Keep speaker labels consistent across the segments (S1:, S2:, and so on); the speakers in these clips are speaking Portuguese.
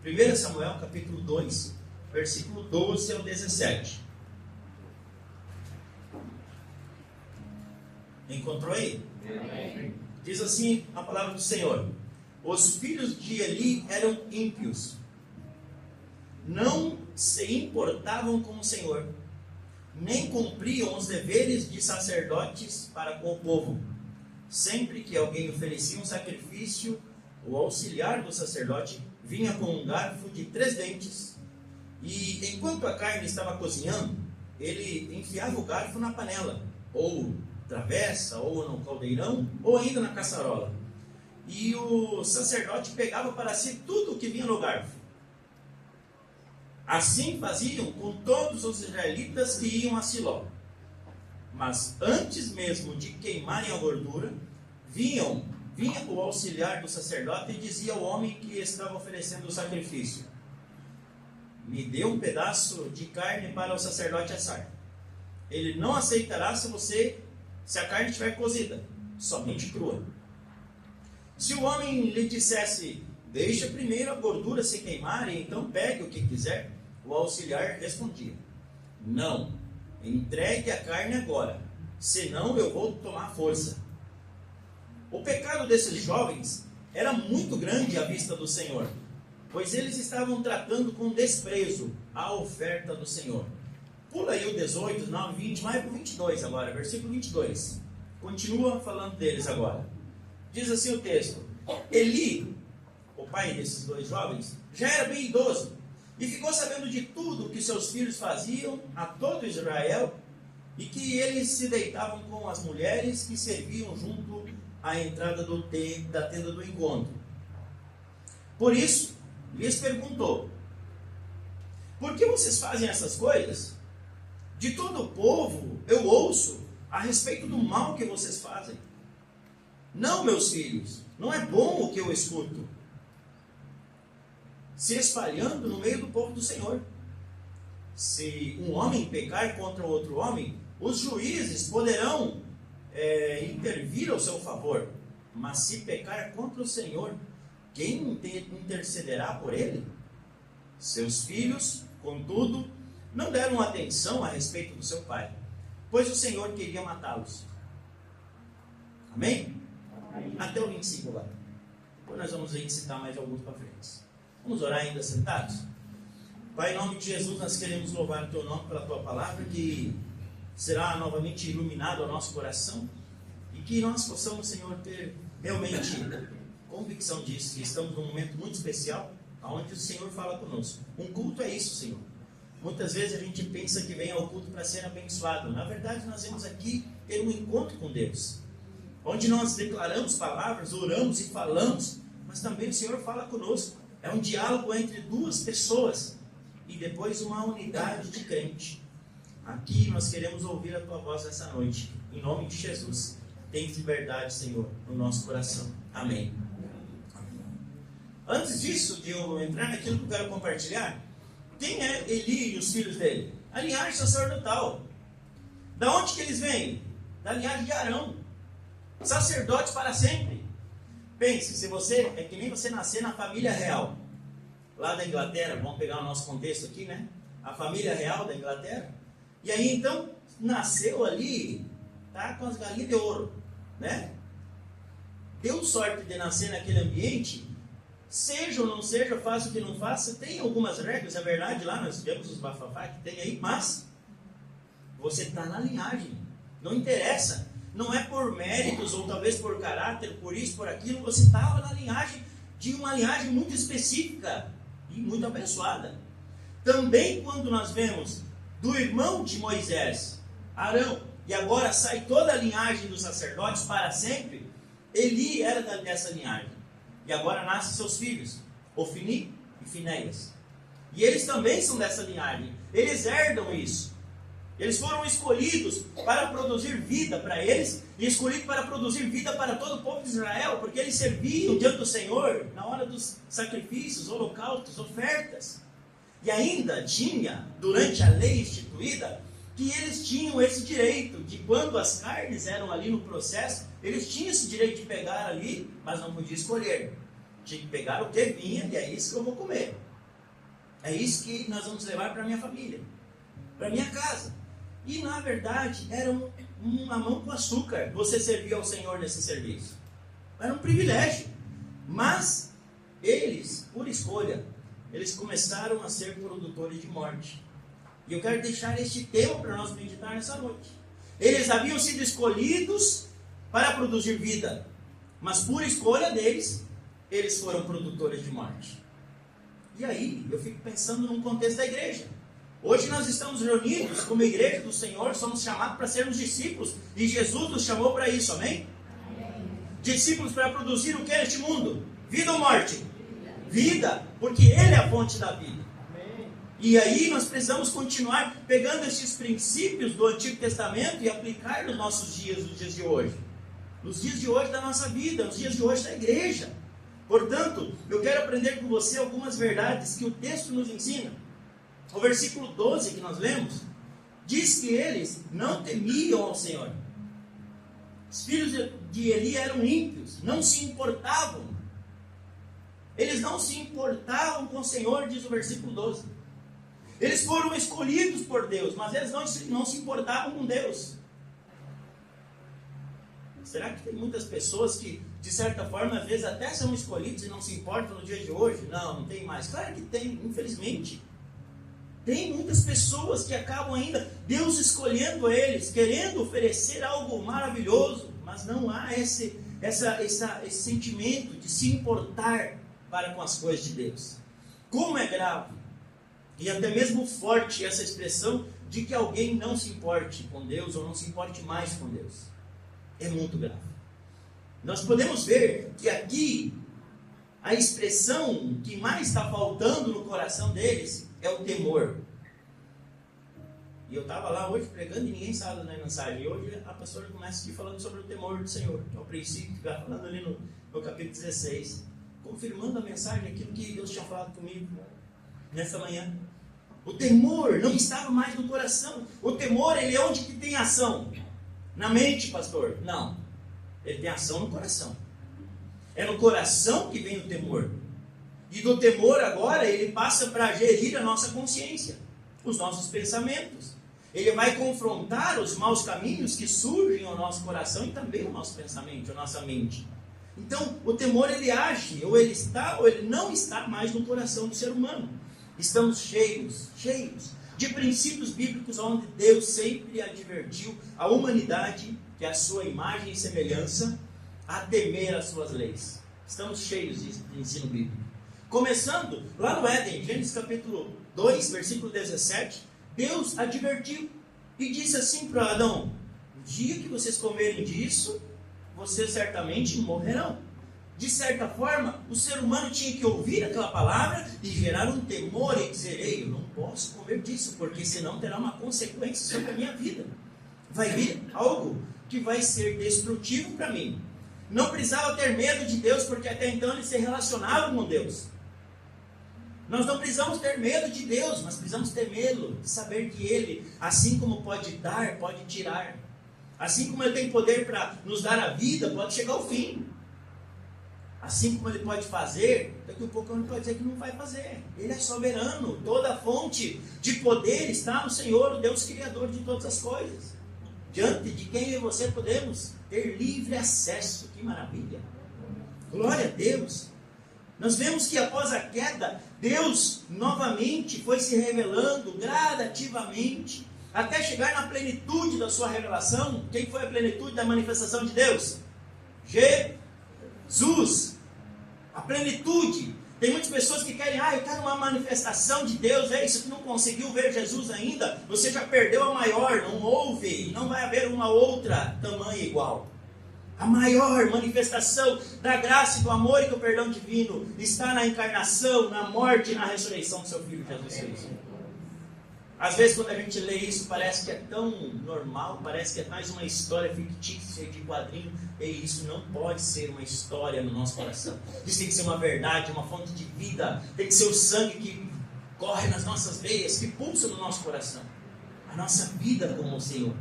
S1: 1 Samuel capítulo 2, versículo 12 ao 17. Encontrou aí?
S2: Amém.
S1: Diz assim a palavra do Senhor: os filhos de Eli eram ímpios, não se importavam com o Senhor, nem cumpriam os deveres de sacerdotes para com o povo. Sempre que alguém oferecia um sacrifício, o auxiliar do sacerdote vinha com um garfo de 3 dentes, e enquanto a carne estava cozinhando, ele enfiava o garfo na panela, ou travessa, ou no caldeirão, ou ainda na caçarola. E o sacerdote pegava para si tudo o que vinha no garfo. Assim faziam com todos os israelitas que iam a Siló. Mas antes mesmo de queimarem a gordura, vinha o auxiliar do sacerdote e dizia ao homem que estava oferecendo o sacrifício: me dê um pedaço de carne para o sacerdote assar. Ele não aceitará se a carne estiver cozida, somente crua. Se o homem lhe dissesse: deixa primeiro a gordura se queimar e então pegue o que quiser, o auxiliar respondia: não, entregue a carne agora, senão eu vou tomar força. O pecado desses jovens era muito grande à vista do Senhor, pois eles estavam tratando com desprezo a oferta do Senhor. Pula aí o 18, 19, 20, vai para o 22 agora, versículo 22. Continua falando deles agora. Diz assim o texto: Eli, o pai desses 2 jovens, já era bem idoso, e ficou sabendo de tudo que seus filhos faziam a todo Israel, e que eles se deitavam com as mulheres que serviam junto à entrada da tenda do encontro. Por isso, lhes perguntou: por que vocês fazem essas coisas? De todo o povo eu ouço a respeito do mal que vocês fazem. Não, meus filhos, não é bom o que eu escuto, se espalhando no meio do povo do Senhor. Se um homem pecar contra outro homem, os juízes poderão intervir ao seu favor. Mas se pecar contra o Senhor, quem intercederá por ele? Seus filhos, contudo, não deram atenção a respeito do seu pai, pois o Senhor queria matá-los. Amém? Amém. Até o 25 agora. Depois nós vamos aí citar mais alguns para frente. Vamos orar ainda sentados? Pai, em nome de Jesus, nós queremos louvar o Teu nome pela Tua palavra, que será novamente iluminado ao nosso coração, e que nós possamos, Senhor, ter realmente convicção disso, que estamos num momento muito especial, onde o Senhor fala conosco. Um culto é isso, Senhor. Muitas vezes a gente pensa que vem ao culto para ser abençoado. Na verdade, nós vemos aqui ter um encontro com Deus, onde nós declaramos palavras, oramos e falamos, mas também o Senhor fala conosco. É um diálogo entre 2 pessoas e depois uma unidade de crente. Aqui nós queremos ouvir a Tua voz essa noite, em nome de Jesus. Tens liberdade, Senhor, no nosso coração. Amém. Antes disso, de eu entrar naquilo que eu quero compartilhar, quem é Eli e os filhos dele? A linhagem sacerdotal. Da onde que eles vêm? Da linhagem de Arão. Sacerdotes para sempre. Pense, se você, é que nem você nascer na família real, lá da Inglaterra, vamos pegar o nosso contexto aqui, né? A família real da Inglaterra. E aí então, nasceu ali, tá com as galinhas de ouro, né? Deu sorte de nascer naquele ambiente, seja ou não seja, faça o que não faça, tem algumas regras, é verdade, lá nós temos os bafafá que tem aí, mas você está na linhagem, não interessa, não é por méritos ou talvez por caráter, por isso, por aquilo, você estava na linhagem de uma linhagem muito específica e muito abençoada. Também quando nós vemos do irmão de Moisés, Arão, e agora sai toda a linhagem dos sacerdotes para sempre, Eli era dessa linhagem. E agora nascem seus filhos, Ofni e Finéias. E eles também são dessa linhagem. Eles herdam isso. Eles foram escolhidos para produzir vida para eles e escolhidos para produzir vida para todo o povo de Israel, porque eles serviam diante do Senhor na hora dos sacrifícios, holocaustos, ofertas. E ainda tinha, durante a lei instituída, que eles tinham esse direito de quando as carnes eram ali no processo, eles tinham esse direito de pegar ali, mas não podiam escolher. Tinha que pegar o que vinha e é isso que eu vou comer. É isso que nós vamos levar para minha família, para minha casa. E na verdade era uma mão com açúcar você servir ao Senhor nesse serviço. Era um privilégio. Mas eles, por escolha, eles começaram a ser produtores de morte. E eu quero deixar este tema para nós meditar nessa noite. Eles haviam sido escolhidos para produzir vida, mas por escolha deles, eles foram produtores de morte. E aí, eu fico pensando num contexto da igreja. Hoje nós estamos reunidos como igreja do Senhor, somos chamados para sermos discípulos, e Jesus nos chamou para isso, amém? Discípulos para produzir o que neste mundo? Vida ou morte? Vida, porque Ele é a fonte da vida. E aí nós precisamos continuar pegando esses princípios do Antigo Testamento e aplicar nos nossos dias, nos dias de hoje. Nos dias de hoje da nossa vida, nos dias de hoje da igreja. Portanto, eu quero aprender com você algumas verdades que o texto nos ensina. O versículo 12 que nós lemos, diz que eles não temiam ao Senhor. Os filhos de Eli eram ímpios, não se importavam. Eles não se importavam com o Senhor, diz o versículo 12. Eles foram escolhidos por Deus, mas eles não se importavam com Deus. Será que tem muitas pessoas que, de certa forma, às vezes até são escolhidos e não se importam no dia de hoje? Não tem mais. Claro que tem, infelizmente. Tem muitas pessoas que acabam ainda, Deus escolhendo eles, querendo oferecer algo maravilhoso, mas não há esse sentimento de se importar para com as coisas de Deus. Como é grave, e até mesmo forte essa expressão de que alguém não se importe com Deus ou não se importe mais com Deus. É muito grave. Nós podemos ver que aqui a expressão que mais está faltando no coração deles é o temor. E eu estava lá hoje pregando e ninguém sabe da mensagem. E hoje a pastora começa aqui falando sobre o temor do Senhor. Que é o princípio que está falando ali no capítulo 16. Confirmando a mensagem, aquilo que Deus tinha falado comigo nessa manhã. O temor não estava mais no coração. O temor, ele é onde que tem ação? Na mente, pastor? Não. Ele tem ação no coração. É no coração que vem o temor. E do temor agora, ele passa para gerir a nossa consciência, os nossos pensamentos. Ele vai confrontar os maus caminhos que surgem ao nosso coração e também ao nosso pensamento, à nossa mente. Então, o temor, ele age, ou ele está, ou ele não está mais no coração do ser humano. Estamos cheios de princípios bíblicos onde Deus sempre advertiu a humanidade, que é a sua imagem e semelhança, a temer as suas leis. Estamos cheios de ensino bíblico. Começando lá no Éden, Gênesis capítulo 2, versículo 17, Deus advertiu e disse assim para Adão: no dia que vocês comerem disso, vocês certamente morrerão. De certa forma, o ser humano tinha que ouvir aquela palavra e gerar um temor e dizer: ei, eu não posso comer disso, porque senão terá uma consequência sobre a minha vida. Vai vir algo que vai ser destrutivo para mim. Não precisava ter medo de Deus, porque até então eles se relacionavam com Deus. Nós não precisamos ter medo de Deus, mas precisamos temê-lo, de saber que Ele, assim como pode dar, pode tirar. Assim como Ele tem poder para nos dar a vida, pode chegar ao fim. Assim como Ele pode fazer, daqui a pouco Ele pode dizer que não vai fazer. Ele é soberano, toda a fonte de poder está no Senhor, o Deus Criador de todas as coisas. Diante de quem eu e você podemos ter livre acesso. Que maravilha! Glória a Deus! Nós vemos que após a queda, Deus novamente foi se revelando gradativamente, até chegar na plenitude da sua revelação. Quem foi a plenitude da manifestação de Deus? Jesus. A plenitude. Tem muitas pessoas que querem: eu quero uma manifestação de Deus. Se tu não conseguiu ver Jesus ainda, você já perdeu a maior. Não houve, não vai haver uma outra tamanho igual. A maior manifestação da graça e do amor e do perdão divino está na encarnação, na morte e na ressurreição do seu Filho Jesus Cristo. Às vezes, quando a gente lê isso, parece que é tão normal, parece que é mais uma história fictícia de quadrinho. E isso não pode ser uma história no nosso coração. Isso tem que ser uma verdade, uma fonte de vida. Tem que ser o sangue que corre nas nossas veias, que pulsa no nosso coração. A nossa vida com o Senhor.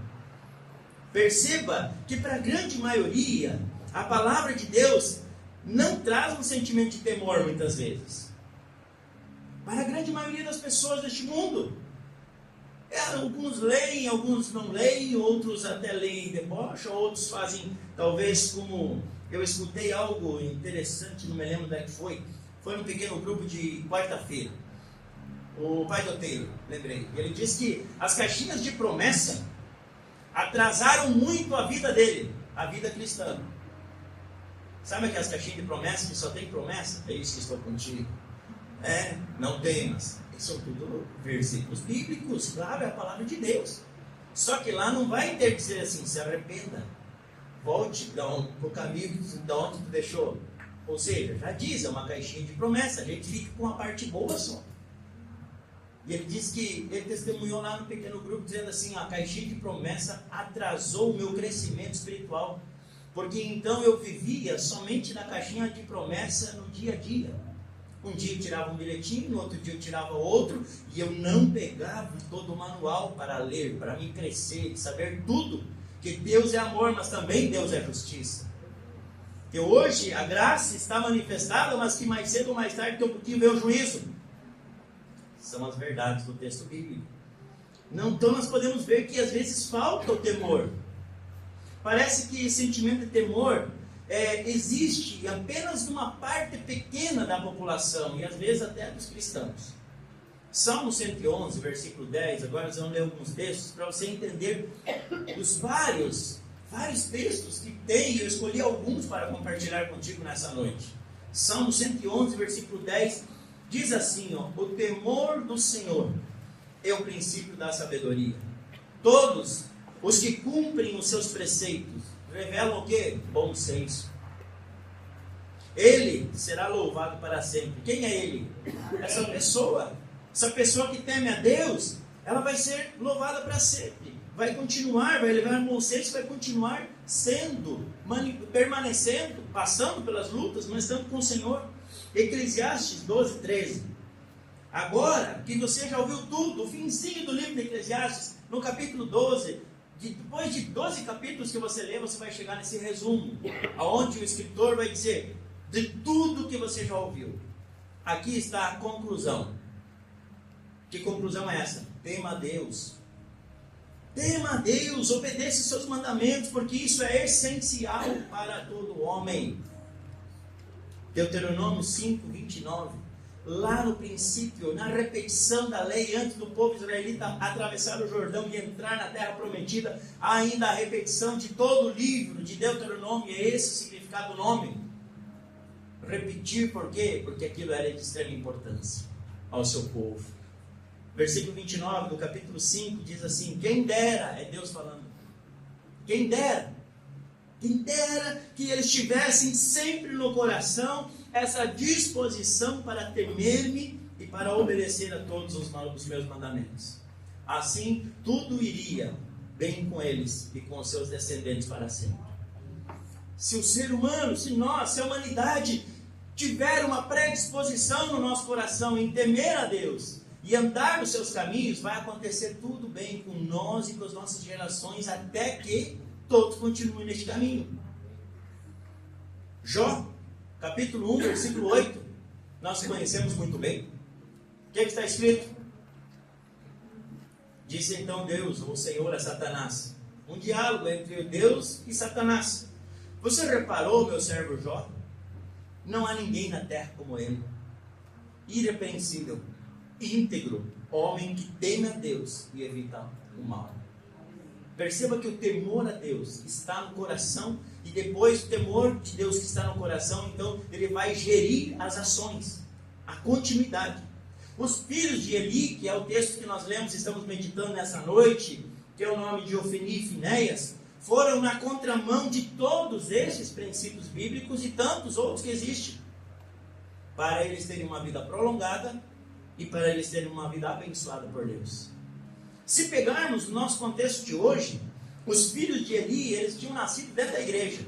S1: Perceba que para a grande maioria, a palavra de Deus não traz um sentimento de temor muitas vezes. Para a grande maioria das pessoas deste mundo. Alguns leem, alguns não leem, outros até leem e debocham, outros fazem, talvez como eu escutei algo interessante, não me lembro onde é que foi num pequeno grupo de quarta-feira. O pai do Taylor, lembrei. Ele disse que as caixinhas de promessa atrasaram muito a vida dele, a vida cristã. Sabe aquelas caixinhas de promessa que só tem promessa? É isso que estou contigo. Não temas. São tudo versículos bíblicos, claro, é a palavra de Deus. Só que lá não vai ter que dizer assim, se arrependa, volte para o caminho de onde tu deixou. Ou seja, já diz, é uma caixinha de promessa, a gente fica com a parte boa só. E ele disse que ele testemunhou lá no pequeno grupo, dizendo assim, a caixinha de promessa atrasou o meu crescimento espiritual, porque então eu vivia somente na caixinha de promessa no dia a dia. Um dia eu tirava um bilhetinho, no outro dia eu tirava outro, e eu não pegava todo o manual para ler, para me crescer, saber tudo, que Deus é amor, mas também Deus é justiça. Que hoje a graça está manifestada, mas que mais cedo ou mais tarde tem um pouquinho vem o juízo. São as verdades do texto bíblico. Então nós podemos ver que às vezes falta o temor. Parece que esse sentimento de temor existe apenas numa parte pequena da população, e às vezes até dos cristãos. Salmo 111, versículo 10, agora nós vamos ler alguns textos para você entender os vários textos que tem, eu escolhi alguns para compartilhar contigo nessa noite. Salmo 111, versículo 10, diz assim, o temor do Senhor é o princípio da sabedoria. Todos os que cumprem os seus preceitos revelam o quê? Bom senso. Ele será louvado para sempre. Quem é ele? Essa pessoa que teme a Deus, ela vai ser louvada para sempre. Vai continuar, vai levar bom senso, vai continuar sendo, permanecendo, passando pelas lutas, mas estando com o Senhor. Eclesiastes 12, 13. Agora que você já ouviu tudo, o finzinho do livro de Eclesiastes, no capítulo 12, depois de 12 capítulos que você lê, você vai chegar nesse resumo, aonde o escritor vai dizer, de tudo que você já ouviu, aqui está a conclusão. Que conclusão é essa? Tema a Deus. Tema a Deus, obedeça os seus mandamentos, porque isso é essencial para todo homem. Deuteronômio 5, 29. Lá no princípio, na repetição da lei, antes do povo israelita atravessar o Jordão e entrar na terra prometida, há ainda a repetição de todo o livro de Deuteronômio, é esse o significado do nome. Repetir por quê? Porque aquilo era de extrema importância ao seu povo. Versículo 29 do capítulo 5 diz assim, quem dera, é Deus falando, quem dera que eles tivessem sempre no coração essa disposição para temer-me e para obedecer a todos os meus mandamentos. Assim, tudo iria bem com eles e com os seus descendentes para sempre. Se o ser humano, se a humanidade tiver uma predisposição no nosso coração em temer a Deus e andar nos seus caminhos, vai acontecer tudo bem com nós e com as nossas gerações até que todos continuem neste caminho. Jó, capítulo 1, versículo 8, nós conhecemos muito bem. O que está escrito? Disse então Deus, o Senhor, a Satanás. Um diálogo entre Deus e Satanás. Você reparou, meu servo Jó? Não há ninguém na terra como ele. Irrepreensível, íntegro, homem que teme a Deus e evita o mal. Perceba que o temor a Deus está no coração, e depois do temor de Deus que está no coração, então ele vai gerir as ações, a continuidade. Os filhos de Eli, que é o texto que nós lemos e estamos meditando nessa noite, que é o nome de Ofni e Finéias, foram na contramão de todos esses princípios bíblicos e tantos outros que existem, para eles terem uma vida prolongada e para eles terem uma vida abençoada por Deus. Se pegarmos o nosso contexto de hoje, os filhos de Eli, eles tinham nascido dentro da igreja.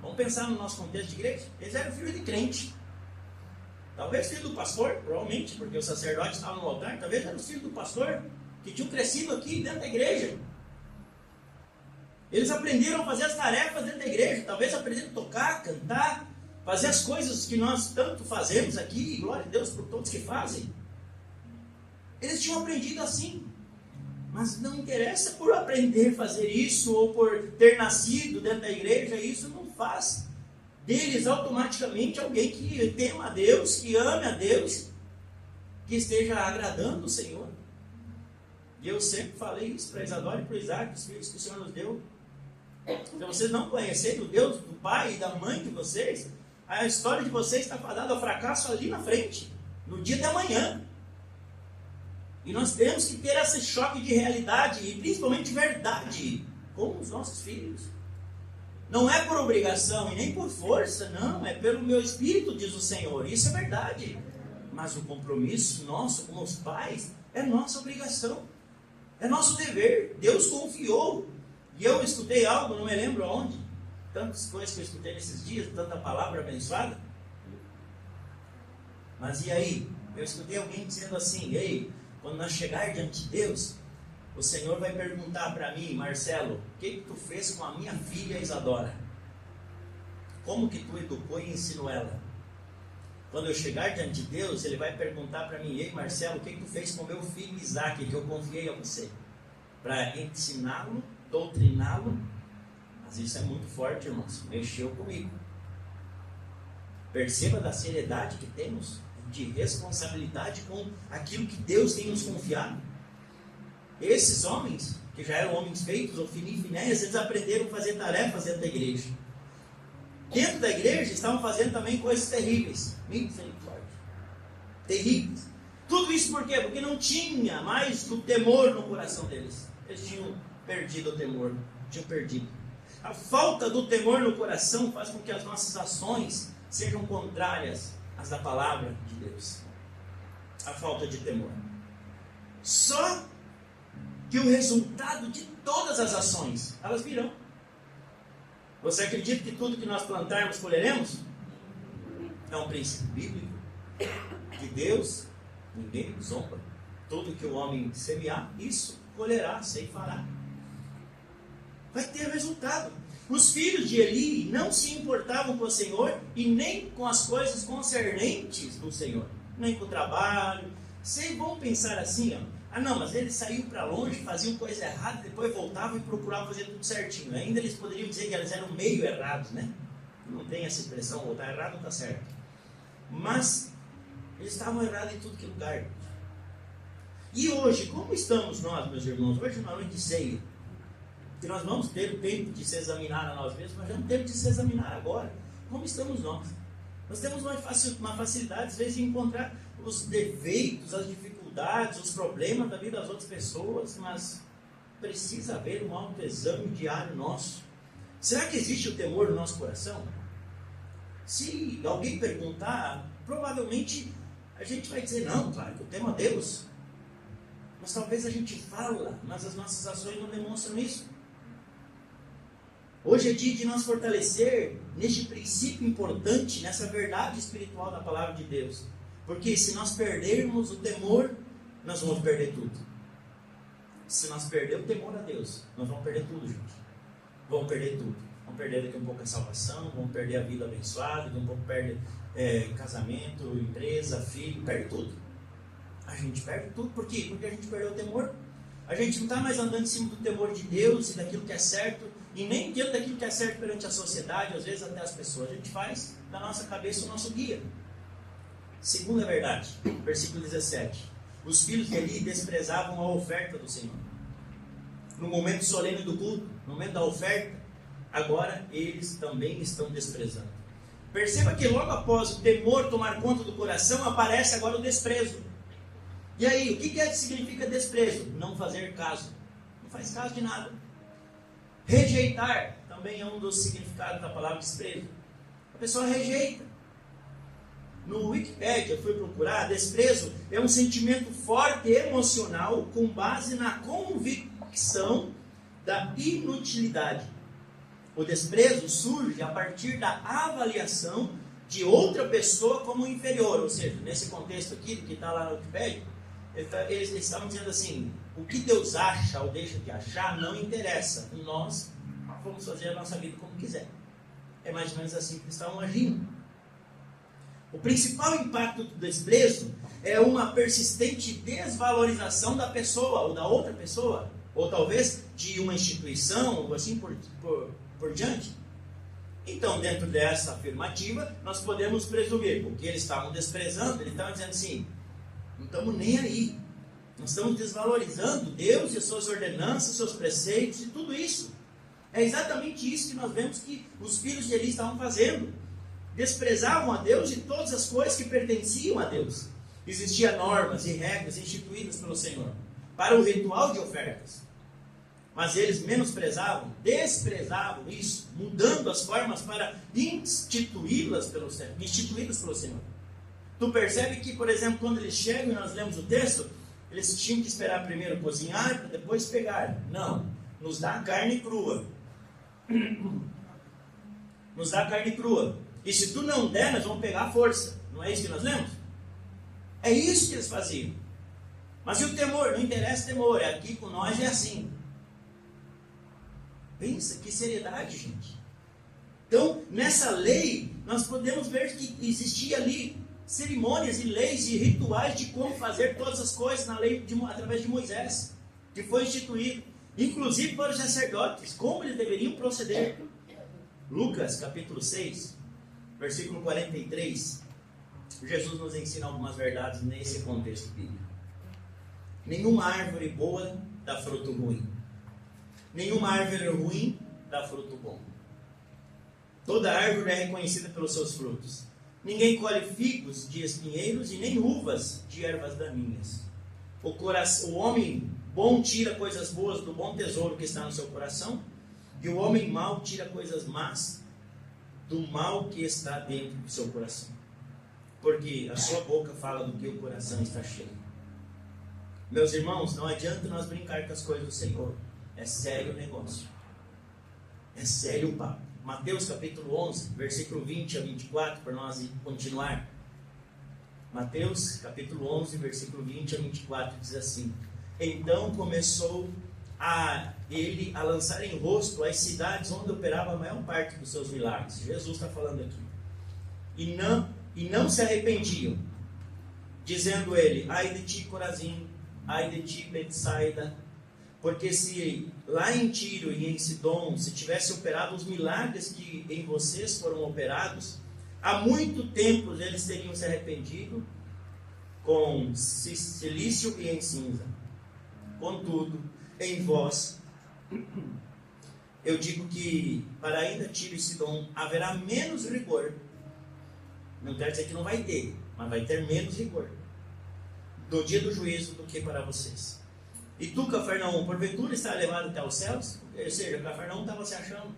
S1: Vamos pensar no nosso contexto de igreja? Eles eram filhos de crente. Talvez filho do pastor, provavelmente, porque o sacerdote estava no altar. Talvez eram os filhos do pastor, que tinham crescido aqui dentro da igreja. Eles aprenderam a fazer as tarefas dentro da igreja. Talvez aprenderam a tocar, cantar. fazer as coisas que nós tanto fazemos aqui, glória a Deus por todos que fazem. Eles tinham aprendido assim. Mas não interessa por aprender a fazer isso ou por ter nascido dentro da igreja, isso não faz deles automaticamente alguém que tema a Deus, que ame a Deus, que esteja agradando o Senhor. E eu sempre falei isso para Isadora e para o Isaac, os filhos que o Senhor nos deu. Se vocês não conhecerem o Deus do pai e da mãe de vocês, a história de vocês está fadada ao fracasso ali na frente, no dia de amanhã. E nós temos que ter esse choque de realidade e principalmente de verdade com os nossos filhos. Não é por obrigação e nem por força, não, é pelo meu espírito, diz o Senhor. Isso é verdade. Mas o compromisso nosso com os pais é nossa obrigação, é nosso dever. Deus confiou. E eu escutei algo, não me lembro aonde, tantas coisas que eu escutei nesses dias, tanta palavra abençoada. Mas e aí? Eu escutei alguém dizendo assim: ei, quando nós chegar diante de Deus, o Senhor vai perguntar para mim, Marcelo, o que tu fez com a minha filha Isadora? Como que tu educou e ensinou ela? Quando eu chegar diante de Deus, Ele vai perguntar para mim: ei, Marcelo, o que tu fez com meu filho Isaac, que eu confiei a você? Para ensiná-lo, doutriná-lo. Mas isso é muito forte, irmãos, mexeu comigo. Perceba da seriedade que temos, de responsabilidade com aquilo que Deus tem nos confiado. Esses homens, que já eram homens feitos, ou Finéias, eles aprenderam a fazer tarefas dentro da igreja. Dentro da igreja estavam fazendo também coisas terríveis. Misericórdia. Terríveis. Tudo isso por quê? Porque não tinha mais o temor no coração deles. Eles tinham perdido o temor. Tinham perdido. A falta do temor no coração faz com que as nossas ações sejam contrárias às da palavra de Deus. A falta de temor. Só que o resultado de todas as ações, elas virão. Você acredita que tudo que nós plantarmos, colheremos? É um princípio bíblico de Deus. Ninguém zomba. Tudo que o homem semear, isso colherá, ceifará. Vai ter resultado. Os filhos de Eli não se importavam com o Senhor e nem com as coisas concernentes do Senhor. Nem com o trabalho. Vocês vão pensar assim, ó. Ah não, mas eles saíam para longe, faziam coisa errada, depois voltavam e procuravam fazer tudo certinho. Ainda eles poderiam dizer que eles eram meio errados, né? Não tem essa expressão, ou está errado ou está certo. Mas eles estavam errados em tudo que lugar. E hoje, como estamos nós, meus irmãos? Hoje, na noite de ceia, que nós vamos ter o tempo de se examinar a nós mesmos, mas já não temos de se examinar agora. Como estamos nós? Nós temos uma facilidade, às vezes, de encontrar os defeitos, as dificuldades, os problemas da vida das outras pessoas, mas precisa haver um autoexame diário nosso. Será que existe o temor no nosso coração? Se alguém perguntar, provavelmente a gente vai dizer, não, claro, que eu temo a Deus. Mas talvez a gente fala, mas as nossas ações não demonstram isso. Hoje é dia de nós fortalecer neste princípio importante, nessa verdade espiritual da palavra de Deus. Porque se nós perdermos o temor, nós vamos perder tudo. Se nós perdermos o temor a Deus, nós vamos perder tudo, gente. Vamos perder tudo. Vamos perder daqui um pouco a salvação, vamos perder a vida abençoada, daqui um pouco perde casamento, empresa, filho, perde tudo. A gente perde tudo. Por quê? Porque a gente perdeu o temor. A gente não está mais andando em cima do temor de Deus e daquilo que é certo, e nem diante daquilo que é certo perante a sociedade, às vezes até as pessoas. A gente faz da nossa cabeça o nosso guia. Segunda verdade, versículo 17. Os filhos de Eli desprezavam a oferta do Senhor. No momento solene do culto, no momento da oferta, agora eles também estão desprezando. Perceba que logo após o temor tomar conta do coração, aparece agora o desprezo. E aí, o que significa desprezo? Não fazer caso. Não faz caso de nada. Rejeitar também é um dos significados da palavra desprezo. A pessoa rejeita. No Wikipédia, eu fui procurar, desprezo é um sentimento forte e emocional com base na convicção da inutilidade. O desprezo surge a partir da avaliação de outra pessoa como inferior. Ou seja, nesse contexto aqui, que está lá no Wikipédia, eles estavam dizendo assim, o que Deus acha ou deixa de achar não interessa. Nós vamos fazer a nossa vida como quiser. É mais ou menos assim que eles estavam agindo. O principal impacto do desprezo é uma persistente desvalorização da pessoa ou da outra pessoa, ou talvez de uma instituição, ou assim por diante. Então, dentro dessa afirmativa, nós podemos presumir, porque eles estavam desprezando, eles estavam dizendo assim, não estamos nem aí. Nós estamos desvalorizando Deus e as suas ordenanças, seus preceitos e tudo isso. É exatamente isso que nós vemos que os filhos de Eli estavam fazendo. Desprezavam a Deus e todas as coisas que pertenciam a Deus. Existiam normas e regras instituídas pelo Senhor para o ritual de ofertas. Mas eles menosprezavam, desprezavam isso, mudando as formas para instituí-las pelo Senhor. Tu percebe que, por exemplo, quando eles chegam e nós lemos o texto, eles tinham que esperar primeiro cozinhar para depois pegar. Não, nos dá carne crua. Nos dá carne crua. E se tu não der, nós vamos pegar a força. Não é isso que nós lemos? É isso que eles faziam. Mas e o temor? Não interessa o temor. Aqui com nós é assim. Pensa, que seriedade, gente. Então, nessa lei, nós podemos ver que existia ali cerimônias e leis e rituais de como fazer todas as coisas na lei através de Moisés, que foi instituído, inclusive para os sacerdotes, como eles deveriam proceder. Lucas, capítulo 6, versículo 43, Jesus nos ensina algumas verdades nesse contexto bíblico. Nenhuma árvore boa dá fruto ruim. Nenhuma árvore ruim dá fruto bom. Toda árvore é reconhecida pelos seus frutos. Ninguém colhe figos de espinheiros e nem uvas de ervas daninhas. O homem bom tira coisas boas do bom tesouro que está no seu coração, e o homem mau tira coisas más do mal que está dentro do seu coração. Porque a sua boca fala do que o coração está cheio. Meus irmãos, não adianta nós brincar com as coisas do Senhor. É sério o negócio. É sério o papo. Mateus capítulo 11, versículo 20 a 24, para nós continuar. Mateus capítulo 11, versículo 20 a 24, diz assim: Então começou ele a lançar em rosto as cidades onde operava a maior parte dos seus milagres. Jesus está falando aqui. E não se arrependiam, dizendo ele: Ai de ti, Corazim, ai de ti, Betsaida, porque se lá em Tiro e em Sidom se tivesse operado os milagres que em vocês foram operados, há muito tempo eles teriam se arrependido com silício e em cinza. Contudo, em vós, eu digo que para ainda Tiro e Sidom haverá menos rigor. Não quer dizer que não vai ter, mas vai ter menos rigor no dia do juízo do que para vocês. E tu, Cafarnaum, porventura está elevado até os céus? Ou seja, Cafarnaum estava se achando.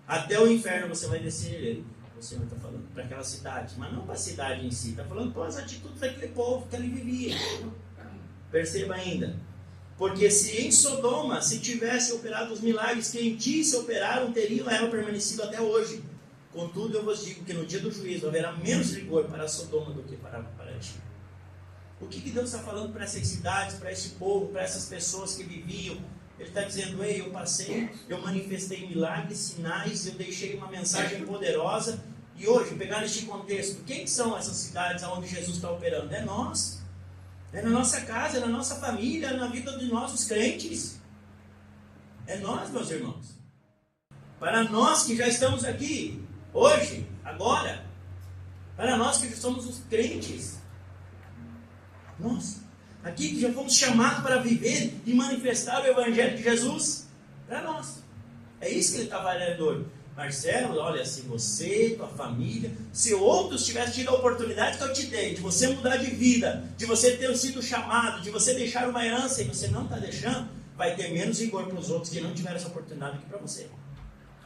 S1: Até o inferno você vai descer, o Senhor está falando, para aquela cidade. Mas não para a cidade em si, está falando para as atitudes daquele povo que ali vivia. Perceba ainda. Porque se em Sodoma se tivesse operado os milagres que em ti se operaram, teriam ela permanecido até hoje. Contudo, eu vos digo que no dia do juízo haverá menos rigor para Sodoma do que para ti. O que Deus está falando para essas cidades, para esse povo, para essas pessoas que viviam? Ele está dizendo: ei, eu passei, eu manifestei milagres, sinais, eu deixei uma mensagem poderosa. E hoje, pegar este contexto, quem são essas cidades onde Jesus está operando? É nós. É na nossa casa, é na nossa família, é na vida de nós, os crentes. É nós, meus irmãos. Para nós que já estamos aqui, hoje, agora, para nós que já somos os crentes, nós, aqui que já fomos chamados para viver e manifestar o Evangelho de Jesus, para nós. É isso que ele está valendo hoje. Marcelo, olha, se você, tua família, se outros tivessem tido a oportunidade que eu te dei, de você mudar de vida, de você ter sido chamado, de você deixar uma herança e você não está deixando, vai ter menos rigor para os outros que não tiveram essa oportunidade que para você.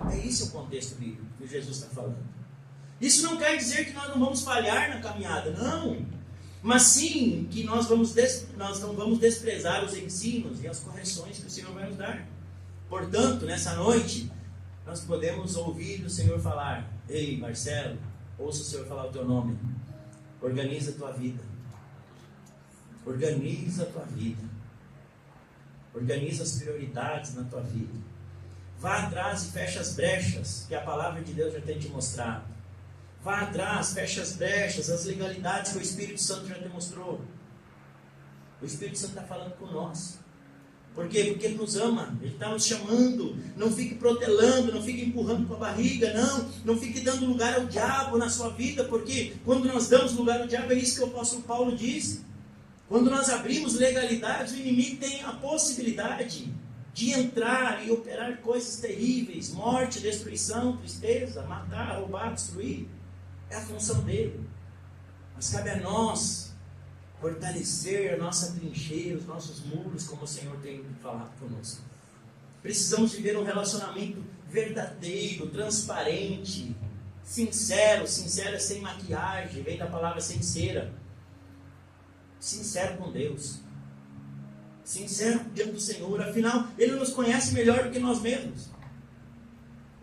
S1: É esse o contexto bíblico que Jesus está falando. Isso não quer dizer que nós não vamos falhar na caminhada, não. Mas sim que nós não vamos desprezar os ensinos e as correções que o Senhor vai nos dar. Portanto, nessa noite, nós podemos ouvir o Senhor falar: ei, Marcelo, ouça o Senhor falar o teu nome. Organiza a tua vida. Organiza a tua vida. Organiza as prioridades na tua vida. Vá atrás e fecha as brechas que a palavra de Deus já tem te mostrado. Vá atrás, feche as brechas, as legalidades que o Espírito Santo já te mostrou. O Espírito Santo está falando com nós. Por quê? Porque Ele nos ama, Ele está nos chamando. Não fique protelando, não fique empurrando com a barriga, não fique dando lugar ao diabo na sua vida, porque quando nós damos lugar ao diabo, é isso que o apóstolo Paulo diz. Quando nós abrimos legalidades, o inimigo tem a possibilidade de entrar e operar coisas terríveis, morte, destruição, tristeza, matar, roubar, destruir. É a função dele. Mas cabe a nós fortalecer a nossa trincheira, os nossos muros, como o Senhor tem falado conosco. Precisamos viver um relacionamento verdadeiro, transparente, sincero. Sincero é sem maquiagem, vem da palavra sincera. Sincero com Deus. Sincero diante do Senhor. Afinal, Ele nos conhece melhor do que nós mesmos.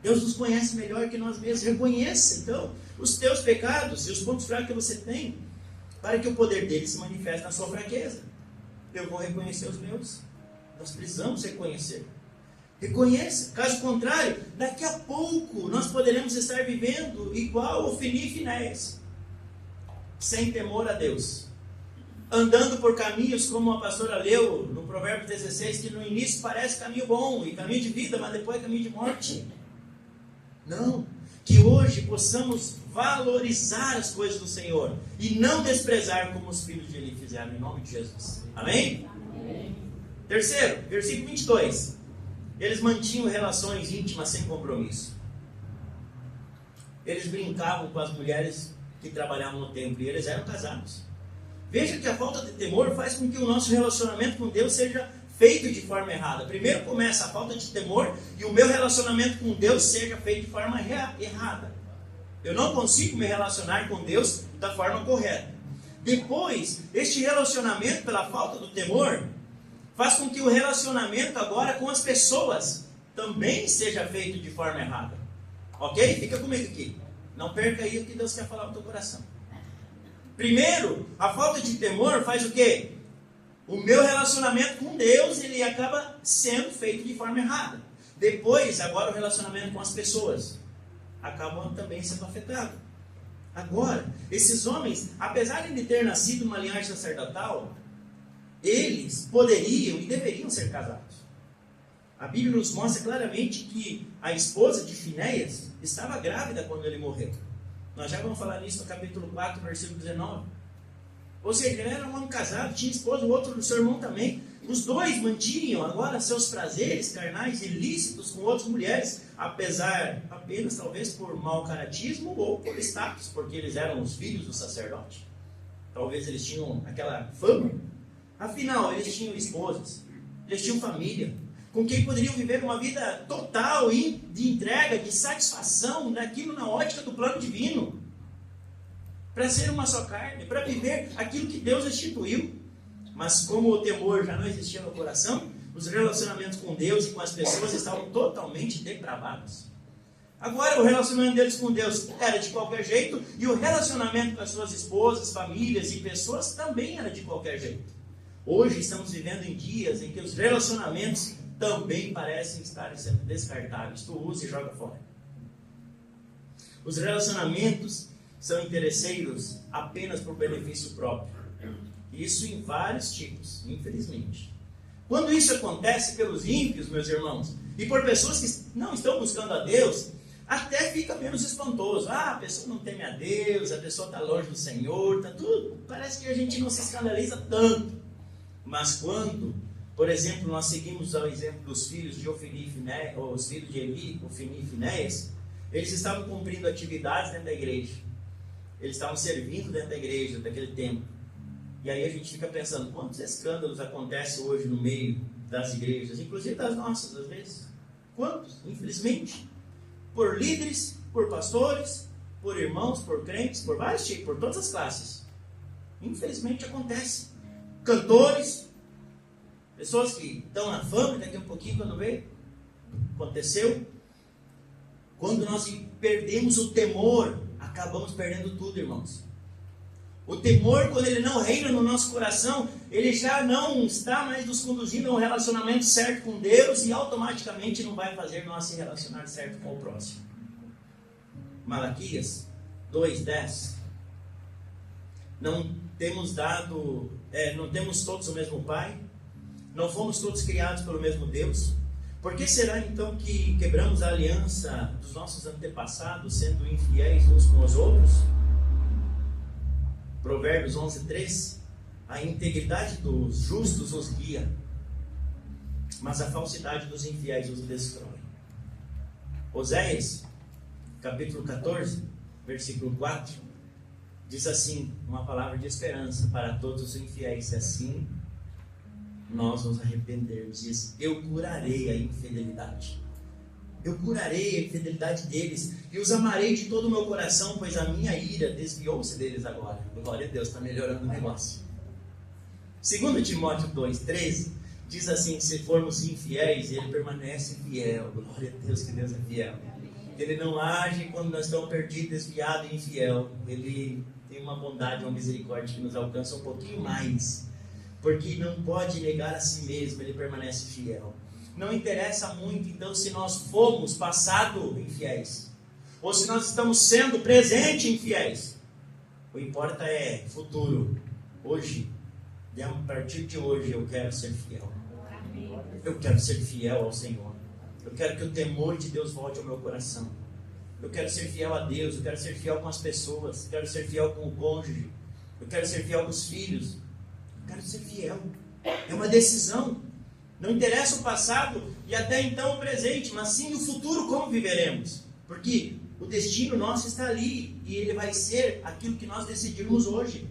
S1: Deus nos conhece melhor que nós mesmos. Reconheça, então, os teus pecados e os pontos fracos que você tem, para que o poder dele se manifeste na sua fraqueza. Eu vou reconhecer os meus. Nós precisamos reconhecer. Reconheça. Caso contrário, daqui a pouco nós poderemos estar vivendo igual Ofni e Finéias, sem temor a Deus, andando por caminhos como a pastora leu no Provérbios 16, que no início parece caminho bom e caminho de vida, mas depois é caminho de morte. Não. Que hoje possamos valorizar as coisas do Senhor e não desprezar como os filhos de Eli fizeram, em nome de Jesus. Amém? Amém. Terceiro, versículo 22. Eles mantinham relações íntimas sem compromisso. Eles brincavam com as mulheres que trabalhavam no templo e eles eram casados. Veja que a falta de temor faz com que o nosso relacionamento com Deus seja feito de forma errada. Primeiro começa a falta de temor e o meu relacionamento com Deus seja feito de forma errada. Eu não consigo me relacionar com Deus da forma correta. Depois, este relacionamento, pela falta do temor, faz com que o relacionamento agora com as pessoas também seja feito de forma errada. Ok? Fica comigo aqui. Não perca aí o que Deus quer falar no teu coração. Primeiro, a falta de temor faz o quê? O meu relacionamento com Deus, ele acaba sendo feito de forma errada. Depois, agora o relacionamento com as pessoas acabam também sendo afetados. Agora, esses homens, apesar de ter nascido numa linhagem sacerdotal, eles poderiam e deveriam ser casados. A Bíblia nos mostra claramente que a esposa de Finéias estava grávida quando ele morreu. Nós já vamos falar nisso no capítulo 4, versículo 19. Ou seja, ele era um homem casado, tinha esposa, o outro do seu irmão também. Os dois mantinham agora seus prazeres carnais ilícitos com outras mulheres, apesar apenas talvez por mau caratismo ou por status, porque eles eram os filhos do sacerdote. Talvez eles tinham aquela fama. Afinal, eles tinham esposas, eles tinham família, com quem poderiam viver uma vida total de entrega, de satisfação daquilo na ótica do plano divino. Para ser uma só carne, para viver aquilo que Deus instituiu. Mas como o temor já não existia no coração, os relacionamentos com Deus e com as pessoas estavam totalmente depravados. Agora o relacionamento deles com Deus era de qualquer jeito, e o relacionamento com as suas esposas, famílias e pessoas também era de qualquer jeito. Hoje estamos vivendo em dias em que os relacionamentos também parecem estar sendo descartáveis. Tu usa e joga fora. Os relacionamentos são interesseiros apenas por benefício próprio. Isso em vários tipos, infelizmente. Quando isso acontece pelos ímpios, meus irmãos, e por pessoas que não estão buscando a Deus, até fica menos espantoso. A pessoa não teme a Deus, a pessoa está longe do Senhor, está tudo. Parece que a gente não se escandaliza tanto. Mas quando, por exemplo, nós seguimos ao exemplo dos filhos de Ofni e Finéias, ou os filhos de Eli, Ofni e Finéias, eles estavam cumprindo atividades dentro da igreja. Eles estavam servindo dentro da igreja, daquele tempo. E aí a gente fica pensando, quantos escândalos acontecem hoje no meio das igrejas, inclusive das nossas, às vezes. Quantos? Infelizmente. Por líderes, por pastores, por irmãos, por crentes, por vários tipos, por todas as classes. Infelizmente acontece. Cantores, pessoas que estão na fama, daqui a um pouquinho quando vê, aconteceu. Quando nós perdemos o temor, acabamos perdendo tudo, irmãos. O temor, quando ele não reina no nosso coração, ele já não está mais nos conduzindo a um relacionamento certo com Deus e automaticamente não vai fazer nós se relacionar certo com o próximo. Malaquias, 2:10. Não temos todos o mesmo Pai? Não fomos todos criados pelo mesmo Deus? Por que será então que quebramos a aliança dos nossos antepassados, sendo infiéis uns com os outros? Provérbios 11:3. A integridade dos justos os guia, mas a falsidade dos infiéis os destrói. Oséias, capítulo 14, versículo 4, diz assim, uma palavra de esperança para todos os infiéis: se assim nós nos arrependermos, diz: eu curarei a infidelidade. Eu curarei a infidelidade deles e os amarei de todo o meu coração, pois a minha ira desviou-se deles agora. Glória a Deus, está melhorando o negócio. 2 Timóteo 2:13 diz assim: se formos infiéis, ele permanece fiel. Glória a Deus, que Deus é fiel. Ele não age quando nós estamos perdidos, desviados e infiel. Ele tem uma bondade, uma misericórdia que nos alcança um pouquinho mais, porque não pode negar a si mesmo, ele permanece fiel. Não interessa muito, então, se nós fomos passado infiéis, ou se nós estamos sendo presente infiéis. O que importa é futuro. Hoje, a partir de hoje, eu quero ser fiel. Eu quero ser fiel ao Senhor. Eu quero que o temor de Deus volte ao meu coração. Eu quero ser fiel a Deus. Eu quero ser fiel com as pessoas. Eu quero ser fiel com o cônjuge. Eu quero ser fiel com os filhos. Eu quero ser fiel. É uma decisão. Não interessa o passado e até então o presente, mas sim o futuro, como viveremos. Porque o destino nosso está ali e ele vai ser aquilo que nós decidirmos hoje.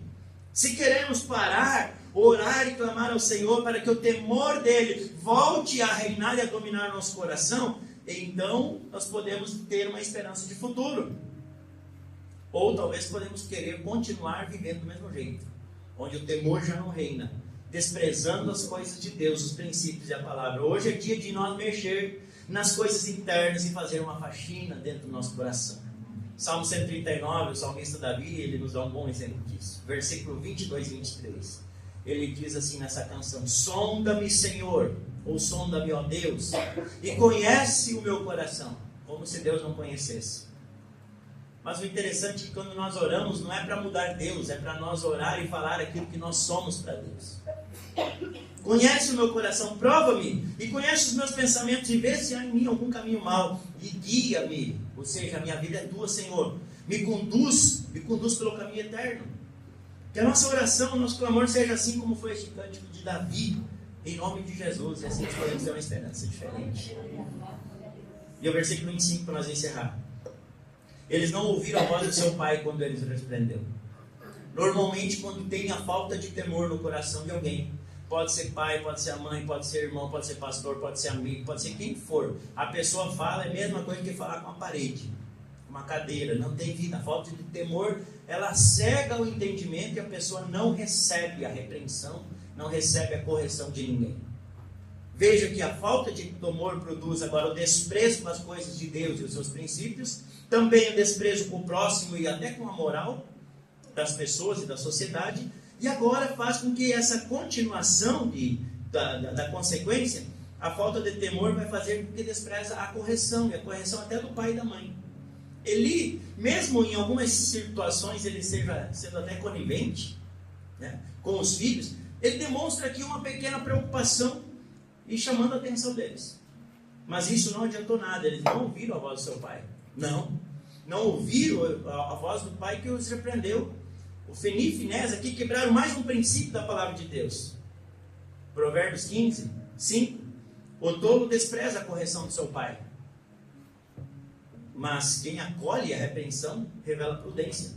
S1: Se queremos parar, orar e clamar ao Senhor para que o temor dele volte a reinar e a dominar nosso coração, então nós podemos ter uma esperança de futuro. Ou talvez podemos querer continuar vivendo do mesmo jeito, onde o temor já não reina, desprezando as coisas de Deus, os princípios e a palavra. Hoje é dia de nós mexer nas coisas internas e fazer uma faxina dentro do nosso coração. Salmo 139, o salmista Davi, ele nos dá um bom exemplo disso. Versículo 22 e 23. Ele diz assim nessa canção: sonda-me, Senhor, ou sonda-me, ó Deus, e conhece o meu coração. Como se Deus não conhecesse. Mas o interessante é que quando nós oramos, não é para mudar Deus, é para nós orar e falar aquilo que nós somos para Deus. Conhece o meu coração, prova-me, e conhece os meus pensamentos, e vê se há em mim algum caminho mau, e guia-me. Ou seja, a minha vida é tua, Senhor. Me conduz pelo caminho eterno. Que a nossa oração, o nosso clamor seja assim como foi este cântico de Davi, em nome de Jesus, e assim nós podemos ter uma esperança diferente. E o versículo 25 para nós encerrar. Eles não ouviram a voz do seu pai quando ele repreendeu. Normalmente, quando tem a falta de temor no coração de alguém, pode ser pai, pode ser a mãe, pode ser irmão, pode ser pastor, pode ser amigo, pode ser quem for, a pessoa fala, é a mesma coisa que falar com uma parede, uma cadeira, não tem vida. A falta de temor, ela cega o entendimento e a pessoa não recebe a repreensão, não recebe a correção de ninguém. Veja que a falta de temor produz agora o desprezo com as coisas de Deus e os seus princípios, também o desprezo com o próximo e até com a moral das pessoas e da sociedade, e agora faz com que essa continuação da consequência, a falta de temor vai fazer com que despreza a correção, e a correção até do pai e da mãe. Eli, mesmo em algumas situações ele seja sendo até conivente, né, com os filhos, ele demonstra aqui uma pequena preocupação e chamando a atenção deles. Mas isso não adiantou nada, eles não ouviram a voz do seu pai. Não ouviram a voz do pai que os repreendeu. O Feni e Finés aqui quebraram mais um princípio da palavra de Deus. Provérbios 15, 5. O tolo despreza a correção do seu pai, mas quem acolhe a repreensão revela prudência.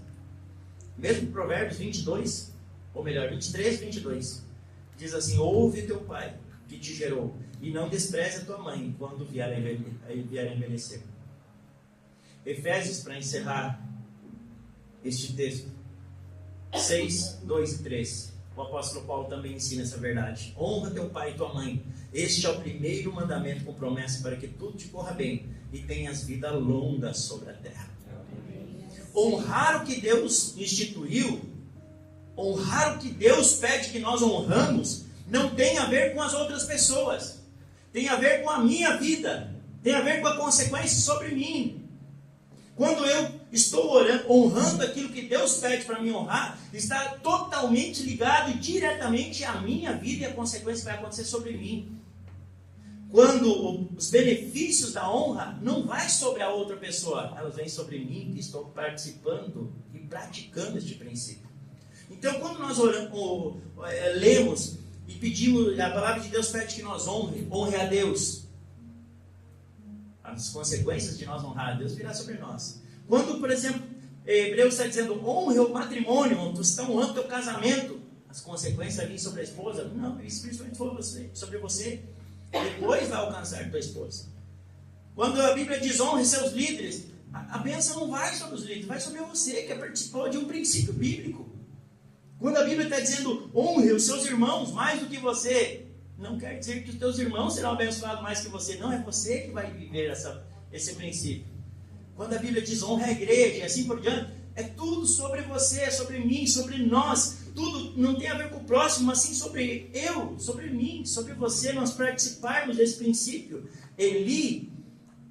S1: Mesmo Provérbios 22, ou melhor, 23, 22, diz assim: ouve teu pai que te gerou, e não despreze a tua mãe quando vier a envelhecer. Efésios, para encerrar este texto, 6, 2 e 3. O apóstolo Paulo também ensina essa verdade. Honra teu pai e tua mãe. Este é o primeiro mandamento com promessa para que tudo te corra bem e tenhas vida longa sobre a terra. Honrar o que Deus instituiu, honrar o que Deus pede que nós honramos, não tem a ver com as outras pessoas. Tem a ver com a minha vida. Tem a ver com a consequência sobre mim. Quando eu estou orando, honrando aquilo que Deus pede para me honrar, está totalmente ligado e diretamente à minha vida e a consequência que vai acontecer sobre mim. Quando os benefícios da honra não vai sobre a outra pessoa, elas vêm sobre mim, que estou participando e praticando este princípio. Então, quando nós oramos, lemos e pedimos, a palavra de Deus pede que nós honre a Deus. As consequências de nós honrar a Deus virá sobre nós. Quando, por exemplo, Hebreus está dizendo, honre o matrimônio, você está honrando o teu casamento, as consequências vêm sobre a esposa? Não, isso principalmente sobre você. Depois vai alcançar tua esposa. Quando a Bíblia diz honre seus líderes, a bênção não vai sobre os líderes, vai sobre você, que participou de um princípio bíblico. Quando a Bíblia está dizendo honre os seus irmãos mais do que você, não quer dizer que os teus irmãos serão abençoados mais que você, não, é você que vai viver esse princípio. Quando a Bíblia diz honra a igreja e assim por diante, é tudo sobre você, é sobre mim, sobre nós. Tudo não tem a ver com o próximo, mas sim sobre eu, sobre mim, sobre você, nós participarmos desse princípio. Eli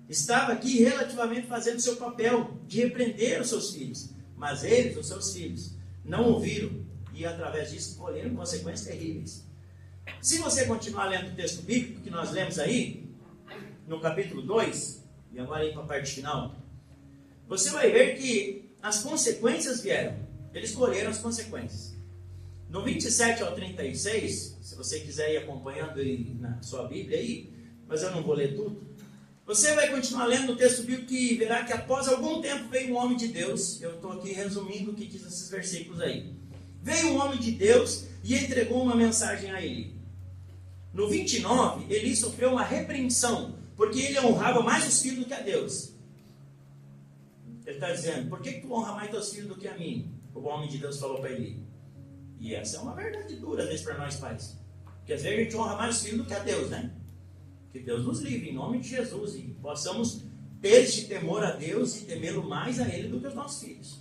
S1: estava aqui relativamente fazendo seu papel de repreender os seus filhos, mas eles, os seus filhos, não ouviram e através disso colheram consequências terríveis. Se você continuar lendo o texto bíblico que nós lemos aí, no capítulo 2, e agora indo para a parte final, você vai ver que as consequências vieram, eles colheram as consequências. No 27 ao 36, se você quiser ir acompanhando aí na sua Bíblia aí, mas eu não vou ler tudo, você vai continuar lendo o texto bíblico e verá que após algum tempo veio um homem de Deus. Eu estou aqui resumindo o que diz esses versículos aí. Veio um homem de Deus e entregou uma mensagem a Eli. No 29, Eli sofreu uma repreensão, porque ele honrava mais os filhos do que a Deus. Ele está dizendo, por que tu honra mais teus filhos do que a mim? O homem de Deus falou para Eli. E essa é uma verdade dura, às vezes, para nós pais. Porque às vezes a gente honra mais os filhos do que a Deus, né? Que Deus nos livre, em nome de Jesus, e possamos ter este temor a Deus e temê-lo mais a Ele do que os nossos filhos.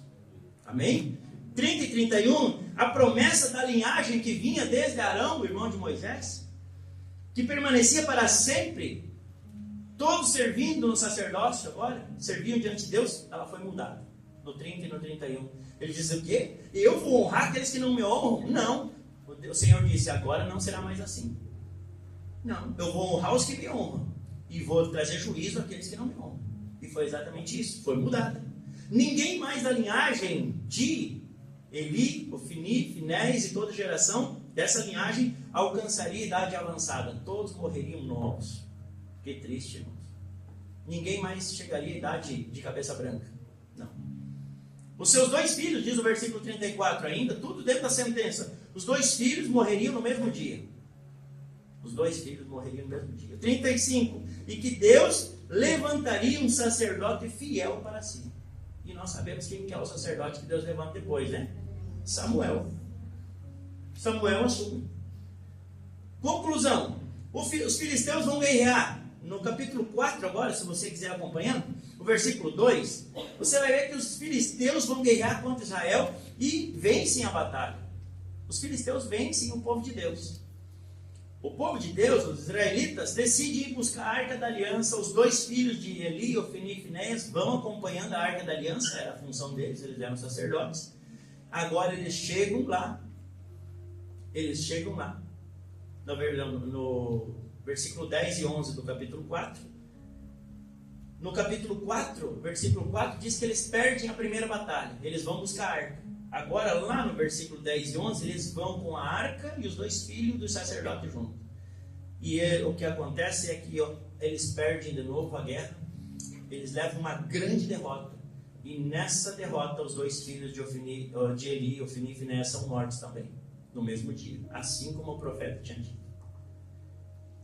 S1: Amém? 30 e 31, a promessa da linhagem que vinha desde Arão, o irmão de Moisés, que permanecia para sempre, todos servindo no sacerdócio agora, serviam diante de Deus, ela foi mudada. No 30 e no 31. Ele diz o quê? Eu vou honrar aqueles que não me honram? Não. O Senhor disse, agora não será mais assim. Não, eu vou honrar os que me honram. E vou trazer juízo àqueles que não me honram. E foi exatamente isso, foi mudada. Ninguém mais da linhagem de Eli, Ofni, Finés e toda geração dessa linhagem alcançaria idade avançada. Todos morreriam novos. Que triste, irmãos. Ninguém mais chegaria à idade de cabeça branca. Não. Os seus 2 filhos, diz o versículo 34 ainda, tudo dentro da sentença. Os 2 filhos morreriam no mesmo dia. Os 2 filhos morreriam no mesmo dia. 35. E que Deus levantaria um sacerdote fiel para si. E nós sabemos quem que é o sacerdote que Deus levanta depois, né? Samuel. Samuel assume. Conclusão. Os filisteus vão guerrear. No capítulo 4 agora, se você quiser acompanhando, o versículo 2, você vai ver que os filisteus vão guerrear contra Israel e vencem a batalha. Os filisteus vencem o povo de Deus. O povo de Deus, os israelitas, decidem ir buscar a Arca da Aliança. Os 2 filhos de Eli, Ofni e Finéias, vão acompanhando a Arca da Aliança. Era a função deles, eles eram sacerdotes. Agora eles chegam lá. No versículo 10 e 11 do capítulo 4. No capítulo 4, versículo 4, diz que eles perdem a primeira batalha. Eles vão buscar a arca. Agora, lá no versículo 10 e 11, eles vão com a arca e os 2 filhos do sacerdote junto. E o que acontece é que eles perdem de novo a guerra. Eles levam uma grande derrota. E nessa derrota, os 2 filhos de Eli, Ofni e Finéias são mortos também. No mesmo dia. Assim como o profeta tinha dito.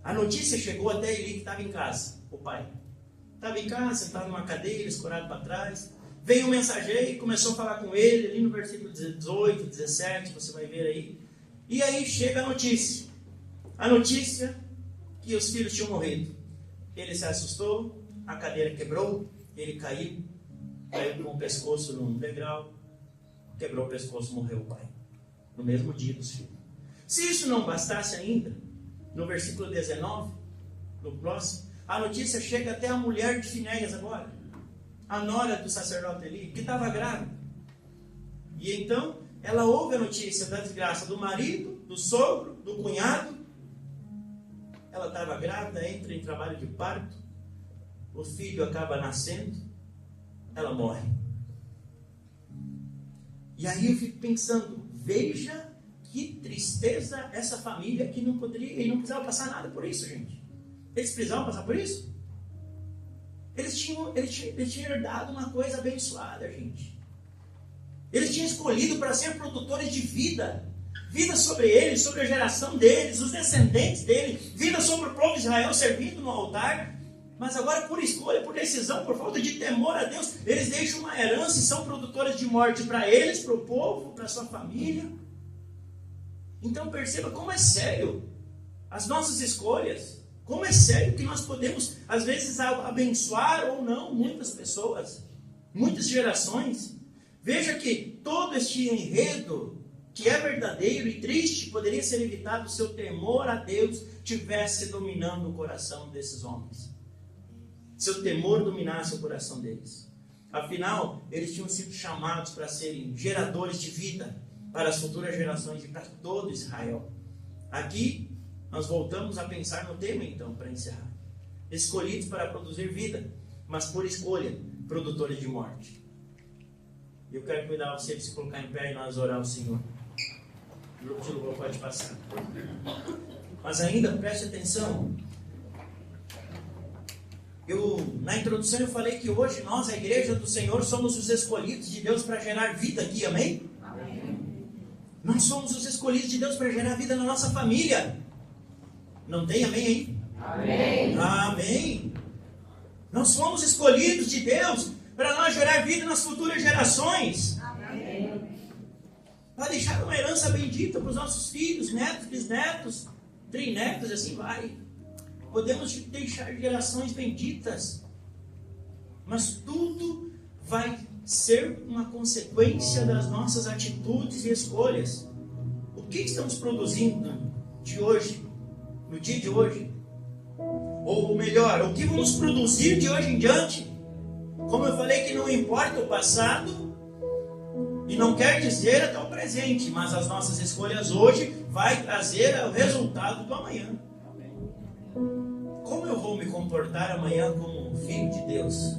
S1: A notícia chegou até Eli, que estava em casa, o pai. Estava em casa, sentado numa cadeira, escorado para trás. Veio um mensageiro e começou a falar com ele, ali no versículo 18, 17, você vai ver aí. E aí chega a notícia. A notícia que os filhos tinham morrido. Ele se assustou, a cadeira quebrou, ele caiu com o pescoço num degrau, quebrou o pescoço, morreu o pai. No mesmo dia dos filhos. Se isso não bastasse ainda, no versículo 19, no próximo, a notícia chega até a mulher de Finéias agora. a nora do sacerdote Eli, que estava grávida. E então, ela ouve a notícia da desgraça do marido, do sogro, do cunhado. Ela estava grávida, entra em trabalho de parto. O filho acaba nascendo. Ela morre. E aí eu fico pensando, veja que tristeza essa família que não poderia, e não precisava passar nada por isso, gente. Eles precisavam passar por isso? Eles tinham herdado uma coisa abençoada, gente. Eles tinham escolhido para ser produtores de vida. Vida sobre eles, sobre a geração deles, os descendentes deles. Vida sobre o povo de Israel servindo no altar. Mas agora, por escolha, por decisão, por falta de temor a Deus, eles deixam uma herança e são produtores de morte para eles, para o povo, para a sua família. Então perceba como é sério as nossas escolhas. Como é sério que nós podemos, às vezes, abençoar ou não muitas pessoas, muitas gerações. Veja que todo este enredo, que é verdadeiro e triste, poderia ser evitado se o temor a Deus tivesse dominando o coração desses homens. Se o temor dominasse o coração deles. Afinal, eles tinham sido chamados para serem geradores de vida para as futuras gerações e para todo Israel. Aqui, nós voltamos a pensar no tema, então, para encerrar. Escolhidos para produzir vida, mas por escolha, produtores de morte. Eu quero convidar você para se colocar em pé e nós orar ao Senhor. O grupo de louvor pode passar. Mas ainda, preste atenção. Na introdução eu falei que hoje nós, a igreja do Senhor, somos os escolhidos de Deus para gerar vida aqui, amém? Amém. Nós somos os escolhidos de Deus para gerar vida na nossa família. Não tem amém aí? Amém. Amém. Nós somos escolhidos de Deus para nós gerar vida nas futuras gerações. Amém. Para deixar uma herança bendita para os nossos filhos, netos, bisnetos, trinetos, assim vai. Podemos deixar gerações benditas. Mas tudo vai ser uma consequência das nossas atitudes e escolhas. O que estamos produzindo de hoje, no dia de hoje? Ou melhor, o que vamos produzir de hoje em diante? Como eu falei que não importa o passado, e não quer dizer até o presente, mas as nossas escolhas hoje vai trazer o resultado do amanhã. Como eu vou me comportar amanhã como um filho de Deus?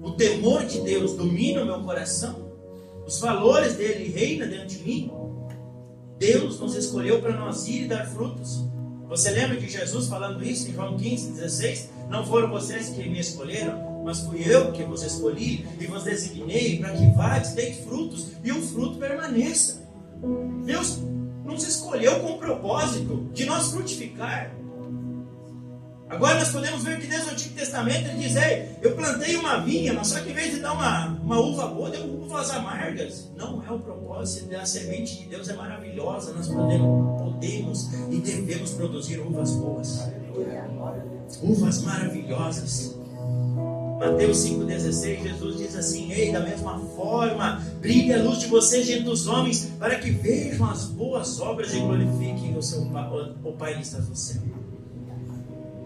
S1: O temor de Deus domina o meu coração? Os valores dele reinam dentro de mim? Deus nos escolheu para nós ir e dar frutos. Você lembra de Jesus falando isso em João 15:16? Não foram vocês que me escolheram, mas fui eu que vos escolhi e vos designei para que vades, deis frutos e o fruto permaneça. Deus nos escolheu com o propósito de nós frutificar. Agora nós podemos ver que desde o Antigo Testamento ele diz: ei, eu plantei uma vinha, mas só que em vez de dar uma uva boa, deu uvas amargas. Não é o propósito. A semente de Deus é maravilhosa. Nós podemos e devemos produzir uvas boas, uvas maravilhosas. Mateus 5,16, Jesus diz assim: ei, da mesma forma, brilhe a luz de vocês diante dos homens, para que vejam as boas obras e glorifiquem o Pai que está no céu.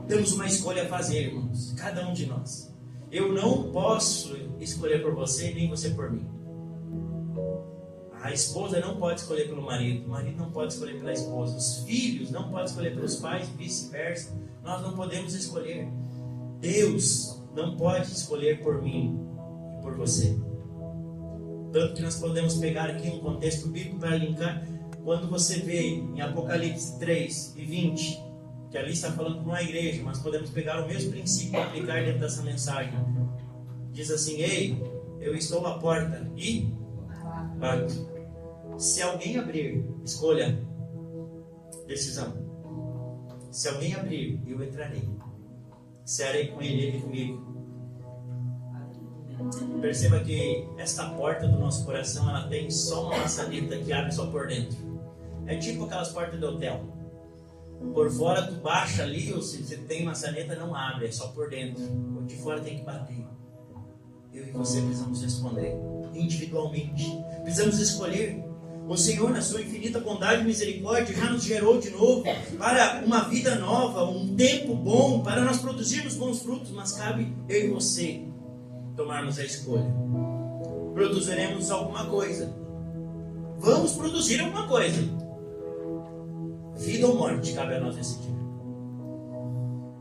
S1: Temos uma escolha a fazer, irmãos, cada um de nós. Eu não posso escolher por você, nem você por mim. A esposa não pode escolher pelo marido, o marido não pode escolher pela esposa, os filhos não podem escolher pelos pais e vice-versa. Nós não podemos escolher. Deus não pode escolher por mim e por você. Tanto que nós podemos pegar aqui um contexto bíblico para linkar. Quando você vê em Apocalipse 3:20, que ali está falando com uma igreja, mas podemos pegar o mesmo princípio e aplicar dentro dessa mensagem. Diz assim: ei, eu estou à porta e bato. Se alguém abrir, escolha, decisão. Se alguém abrir, eu entrarei. Cearei com ele, ele comigo. Perceba que esta porta do nosso coração, ela tem só uma maçaneta que abre só por dentro. É tipo aquelas portas de hotel. Por fora tu baixa ali, ou se você tem maçaneta, não abre, é só por dentro. O de fora tem que bater. Eu e você precisamos responder individualmente. Precisamos escolher. O Senhor, na sua infinita bondade e misericórdia, já nos gerou de novo para uma vida nova, um tempo bom, para nós produzirmos bons frutos, mas cabe eu e você tomarmos a escolha. Produziremos alguma coisa. Vamos produzir alguma coisa. Vida ou morte cabe a nós decidir.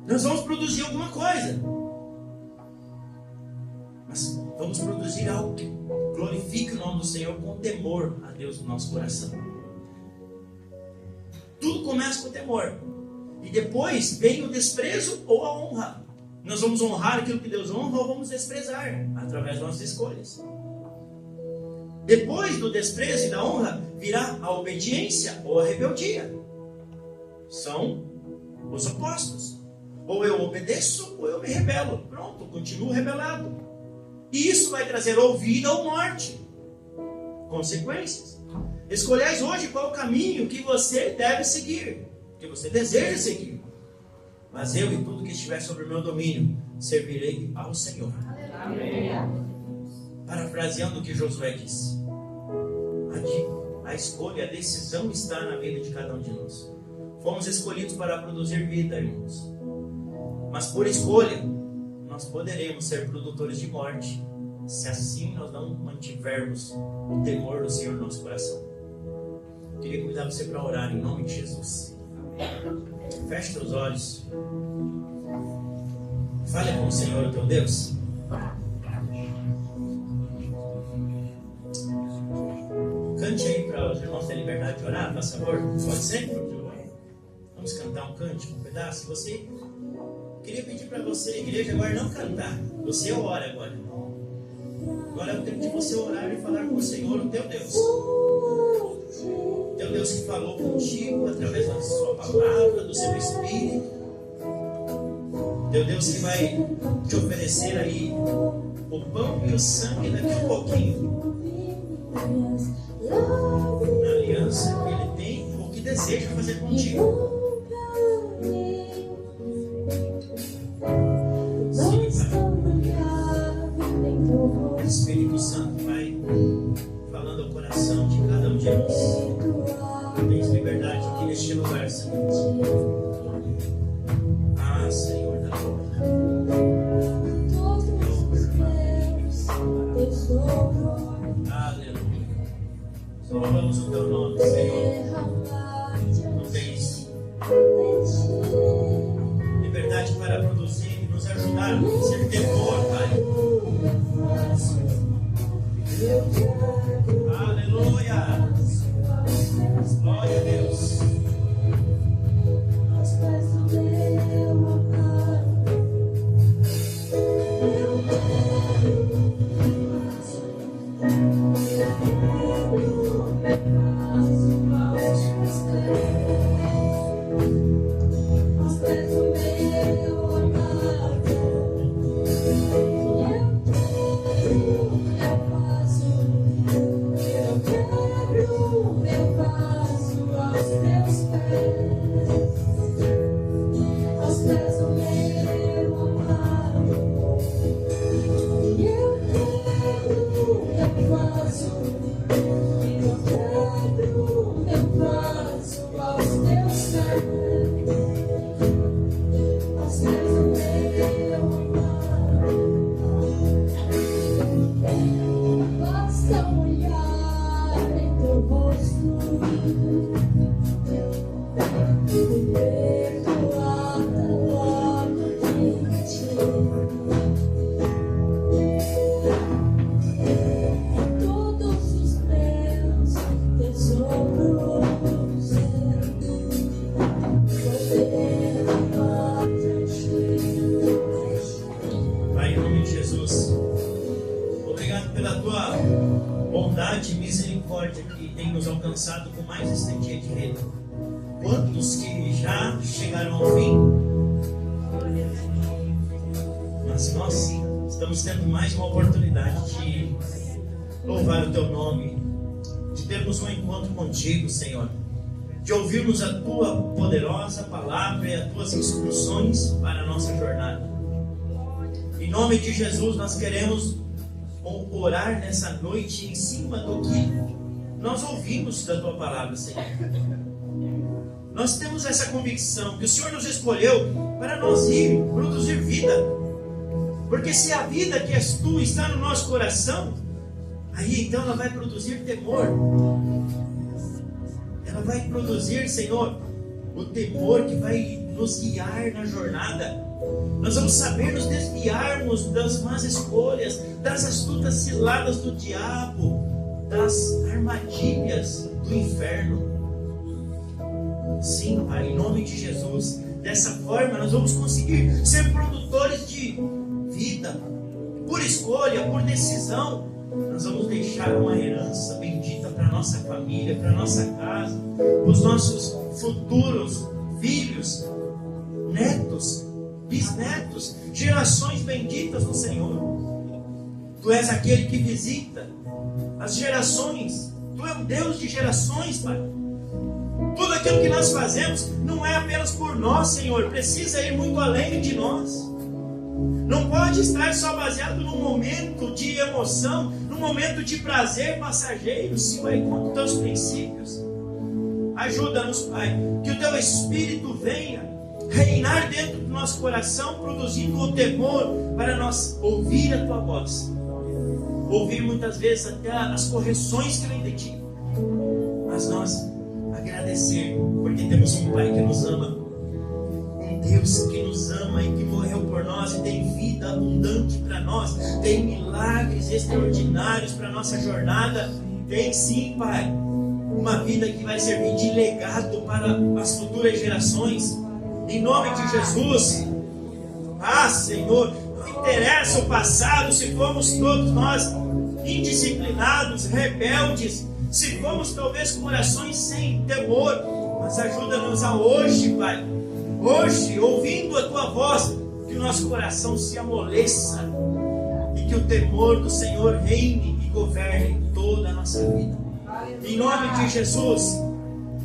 S1: Nós vamos produzir alguma coisa. Mas vamos produzir algo que glorifique o nome do Senhor com temor a Deus no nosso coração. Tudo começa com temor. E depois vem o desprezo ou a honra. Nós vamos honrar aquilo que Deus honra ou vamos desprezar através das nossas escolhas. Depois do desprezo e da honra virá a obediência ou a rebeldia. São os opostos. Ou eu obedeço ou eu me rebelo. Pronto, continuo rebelado. E isso vai trazer ou vida ou morte. Consequências. Escolhais hoje qual o caminho que você deve seguir, que você deseja seguir. Mas eu e tudo que estiver sobre o meu domínio servirei ao Senhor. Amém. Parafraseando o que Josué disse, a escolha, a decisão está na vida de cada um de nós. Fomos escolhidos para produzir vida, irmãos. Mas por escolha, nós poderemos ser produtores de morte, se assim nós não mantivermos o temor do Senhor no nosso coração. Eu queria convidar você para orar em nome de Jesus. Feche seus olhos. Fale com o Senhor, teu Deus. Cante aí para os irmãos terem liberdade de orar, por favor. Pode ser? Vamos cantar um cântico, um pedaço. Você queria pedir para você, igreja, agora não cantar. Você ora agora. Agora é o tempo de você orar e falar com o Senhor, o teu Deus. Teu Deus que falou contigo através da sua palavra, do seu Espírito. Teu Deus que vai te oferecer aí o pão e o sangue daqui a pouquinho. Na aliança que Ele tem, o que deseja fazer contigo. O Espírito Santo vai falando ao coração de cada um de nós. Tens liberdade aqui neste lugar, Senhor. Ah, Senhor da aleluia. Louvamos o teu nome, Senhor. Não tens liberdade para produzir e nos ajudar a ser temor, Pai. Aleluia. Glória a Deus. Aos pés do meu amado, eu quero aos pés do meu amado, com mais este dia de rede. Quantos que já chegaram ao fim? Mas nós estamos tendo mais uma oportunidade de louvar o teu nome, de termos um encontro contigo, Senhor, de ouvirmos a tua poderosa palavra e as tuas instruções para a nossa jornada. Em nome de Jesus, nós queremos orar nessa noite em cima do que nós ouvimos da tua palavra, Senhor. Nós temos essa convicção que o Senhor nos escolheu para nós ir produzir vida. Porque se a vida que és tu está no nosso coração, aí então ela vai produzir temor. Ela vai produzir, Senhor, o temor que vai nos guiar na jornada. Nós vamos saber nos desviarmos das más escolhas, das astutas ciladas do diabo, das armadilhas do inferno. Sim, Pai, em nome de Jesus, dessa forma nós vamos conseguir ser produtores de vida, por escolha, por decisão. Nós vamos deixar uma herança bendita para a nossa família, para a nossa casa, para os nossos futuros filhos, netos, bisnetos, gerações benditas do Senhor. Tu és aquele que visita as gerações. Tu és o Deus de gerações, Pai. Tudo aquilo que nós fazemos não é apenas por nós, Senhor. Precisa ir muito além de nós. Não pode estar só baseado num momento de emoção, num momento de prazer passageiro. Se vai contra os teus princípios. Ajuda-nos, Pai, que o teu Espírito venha reinar dentro do nosso coração, produzindo o temor para nós ouvir a tua voz. Ouvir muitas vezes até as correções que vêm de ti. Mas nós agradecer, porque temos um Pai que nos ama. Um Deus que nos ama e que morreu por nós e tem vida abundante para nós. Tem milagres extraordinários para a nossa jornada. Tem sim, Pai, uma vida que vai servir de legado para as futuras gerações. Em nome de Jesus. Ah, Senhor, não interessa o passado, se fomos todos nós indisciplinados, rebeldes, se fomos talvez com corações sem temor, mas ajuda-nos a hoje, Pai, hoje, ouvindo a Tua voz, que o nosso coração se amoleça e que o temor do Senhor reine e governe toda a nossa vida. Em nome de Jesus.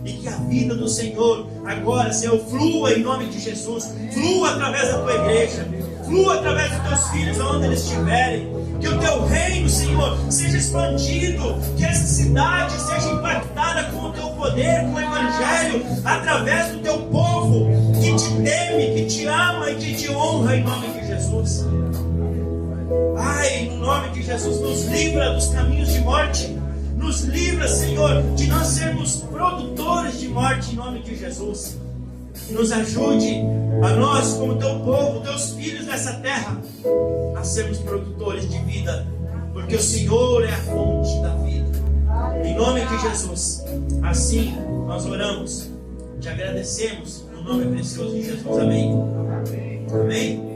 S1: E que a vida do Senhor agora, Senhor, flua em nome de Jesus. Flua através da tua igreja. Flua através dos teus filhos, aonde eles estiverem. Que o teu reino, Senhor, seja expandido. Que essa cidade seja impactada com o teu poder, com o evangelho, através do teu povo que te teme, que te ama e que te honra em nome de Jesus. Pai, no nome de Jesus, nos livra dos caminhos de morte. Nos livra, Senhor, de nós sermos produtores de morte em nome de Jesus. Nos ajude a nós, como teu povo, teus filhos nessa terra, a sermos produtores de vida, porque o Senhor é a fonte da vida. Em nome de Jesus. Assim nós oramos, te agradecemos no nome precioso de Jesus. Amém. Amém.